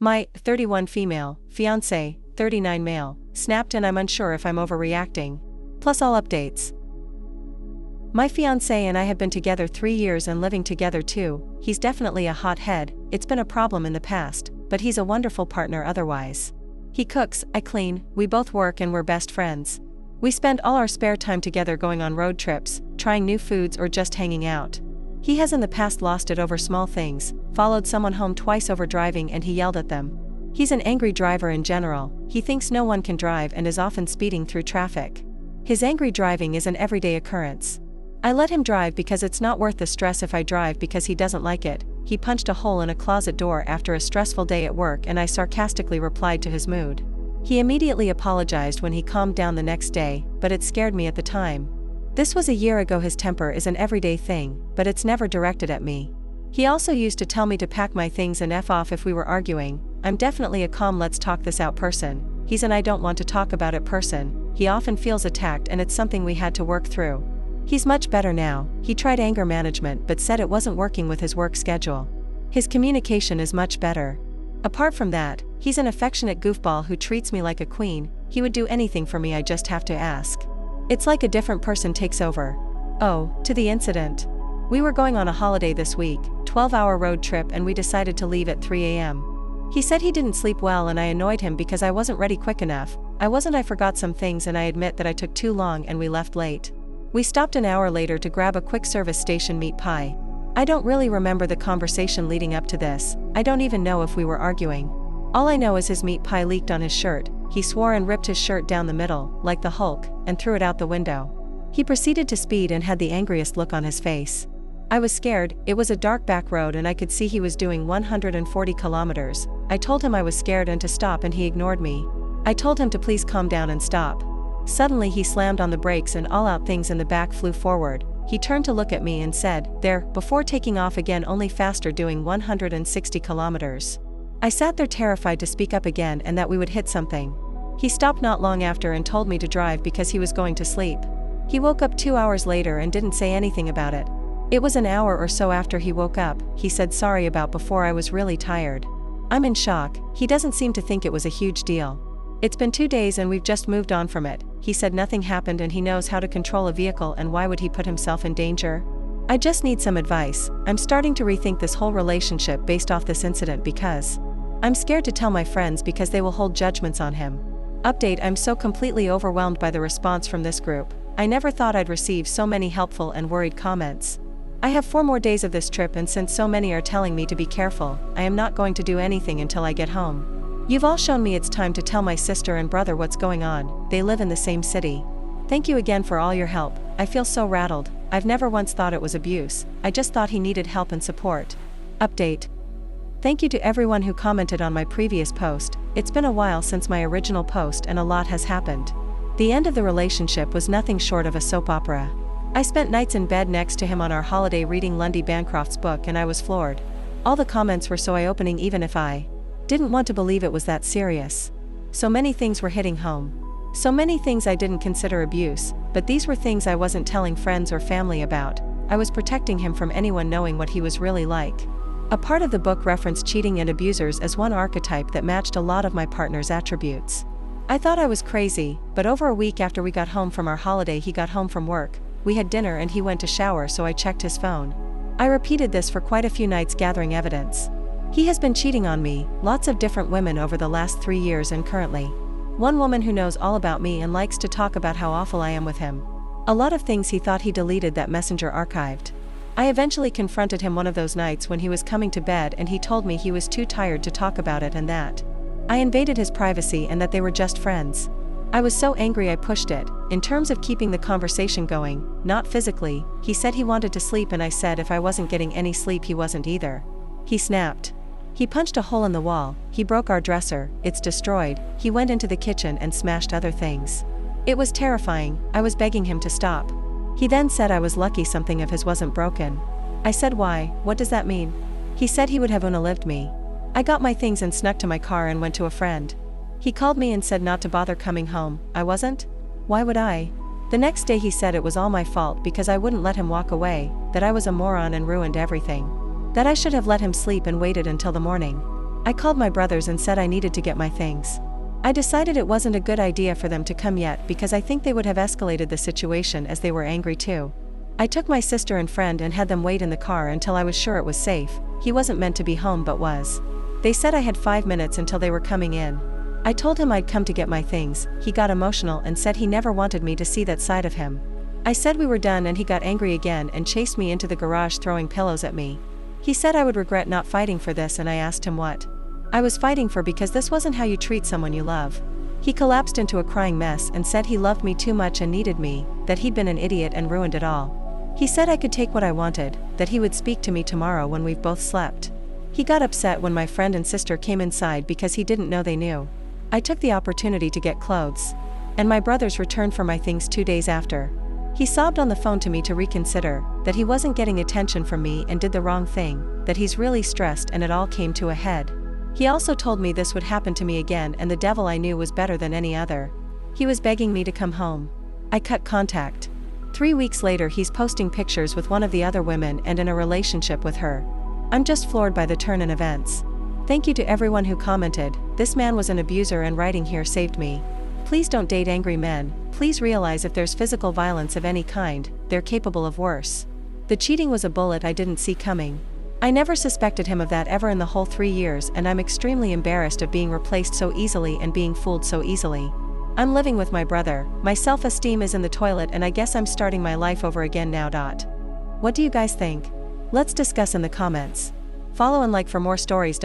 My 31 female, fiancé, 39 male, snapped, and I'm unsure if I'm overreacting. Plus all updates. My fiancé and I have been together 3 years and living together too. He's definitely a hothead, it's been a problem in the past, but he's a wonderful partner otherwise. He cooks, I clean, we both work, and we're best friends. We spend all our spare time together going on road trips, trying new foods, or just hanging out. He has in the past lost it over small things, followed someone home twice over driving and he yelled at them. He's an angry driver in general, he thinks no one can drive and is often speeding through traffic. His angry driving is an everyday occurrence. I let him drive because it's not worth the stress if I drive because he doesn't like it. He punched a hole in a closet door after a stressful day at work and I sarcastically replied to his mood. He immediately apologized when he calmed down the next day, but it scared me at the time. This was a year ago. His temper is an everyday thing, but it's never directed at me. He also used to tell me to pack my things and F off if we were arguing. I'm definitely a calm let's talk this out person. He's an I don't want to talk about it person. He often feels attacked and it's something we had to work through. He's much better now. He tried anger management but said it wasn't working with his work schedule. His communication is much better. Apart from that, he's an affectionate goofball who treats me like a queen. He would do anything for me, I just have to ask. It's like a different person takes over. Oh, to the incident. We were going on a holiday this week, 12-hour road trip, and we decided to leave at 3 a.m. He said he didn't sleep well and I annoyed him because I wasn't ready quick enough. I forgot some things and I admit that I took too long and we left late. We stopped an hour later to grab a quick service station meat pie. I don't really remember the conversation leading up to this. I don't even know if we were arguing. All I know is his meat pie leaked on his shirt. He swore and ripped his shirt down the middle, like the Hulk, and threw it out the window. He proceeded to speed and had the angriest look on his face. I was scared. It was a dark back road and I could see he was doing 140 kilometers. I told him I was scared and to stop and he ignored me. I told him to please calm down and stop. Suddenly he slammed on the brakes and all out things in the back flew forward. He turned to look at me and said, "There," before taking off again, only faster, doing 160 kilometers. I sat there terrified to speak up again and that we would hit something. He stopped not long after and told me to drive because he was going to sleep. He woke up 2 hours later and didn't say anything about it. It was an hour or so after he woke up, he said sorry about before. I was really tired. I'm in shock. He doesn't seem to think it was a huge deal. It's been 2 days and we've just moved on from it. He said nothing happened and he knows how to control a vehicle, and why would he put himself in danger? I just need some advice. I'm starting to rethink this whole relationship based off this incident because I'm scared to tell my friends because they will hold judgments on him. Update: I'm so completely overwhelmed by the response from this group. I never thought I'd receive so many helpful and worried comments. I have 4 more days of this trip and since so many are telling me to be careful, I am not going to do anything until I get home. You've all shown me it's time to tell my sister and brother what's going on. They live in the same city. Thank you again for all your help. I feel so rattled. I've never once thought it was abuse. I just thought he needed help and support. Update: thank you to everyone who commented on my previous post. It's been a while since my original post and a lot has happened. The end of the relationship was nothing short of a soap opera. I spent nights in bed next to him on our holiday reading Lundy Bancroft's book and I was floored. All the comments were so eye-opening even if I didn't want to believe it was that serious. So many things were hitting home. So many things I didn't consider abuse, but these were things I wasn't telling friends or family about. I was protecting him from anyone knowing what he was really like. A part of the book referenced cheating and abusers as one archetype that matched a lot of my partner's attributes. I thought I was crazy, but over a week after we got home from our holiday, he got home from work. We had dinner and he went to shower, so I checked his phone. I repeated this for quite a few nights gathering evidence. He has been cheating on me, lots of different women over the last 3 years and currently. One woman who knows all about me and likes to talk about how awful I am with him. A lot of things he thought he deleted that Messenger archived. I eventually confronted him one of those nights when he was coming to bed and he told me he was too tired to talk about it and that I invaded his privacy and that they were just friends. I was so angry I pushed it. In terms of keeping the conversation going, not physically, he said he wanted to sleep and I said if I wasn't getting any sleep he wasn't either. He snapped. He punched a hole in the wall, he broke our dresser, it's destroyed, he went into the kitchen and smashed other things. It was terrifying. I was begging him to stop. He then said I was lucky something of his wasn't broken. I said why, what does that mean? He said he would have unalived me. I got my things and snuck to my car and went to a friend. He called me and said not to bother coming home. I wasn't? Why would I? The next day he said it was all my fault because I wouldn't let him walk away, that I was a moron and ruined everything. That I should have let him sleep and waited until the morning. I called my brothers and said I needed to get my things. I decided it wasn't a good idea for them to come yet because I think they would have escalated the situation as they were angry too. I took my sister and friend and had them wait in the car until I was sure it was safe. He wasn't meant to be home but was. They said I had 5 minutes until they were coming in. I told him I'd come to get my things. He got emotional and said he never wanted me to see that side of him. I said we were done and he got angry again and chased me into the garage throwing pillows at me. He said I would regret not fighting for this and I asked him what I was fighting for because this wasn't how you treat someone you love. He collapsed into a crying mess and said he loved me too much and needed me, that he'd been an idiot and ruined it all. He said I could take what I wanted, that he would speak to me tomorrow when we've both slept. He got upset when my friend and sister came inside because he didn't know they knew. I took the opportunity to get clothes. And my brothers returned for my things 2 days after. He sobbed on the phone to me to reconsider, that he wasn't getting attention from me and did the wrong thing, that he's really stressed and it all came to a head. He also told me this would happen to me again and the devil I knew was better than any other. He was begging me to come home. I cut contact. 3 weeks later he's posting pictures with one of the other women and in a relationship with her. I'm just floored by the turn in events. Thank you to everyone who commented. This man was an abuser and writing here saved me. Please don't date angry men. Please realize if there's physical violence of any kind, they're capable of worse. The cheating was a bullet I didn't see coming. I never suspected him of that ever in the whole 3 years and I'm extremely embarrassed of being replaced so easily and being fooled so easily. I'm living with my brother, my self-esteem is in the toilet and I guess I'm starting my life over again now. What do you guys think? Let's discuss in the comments. Follow and like for more stories.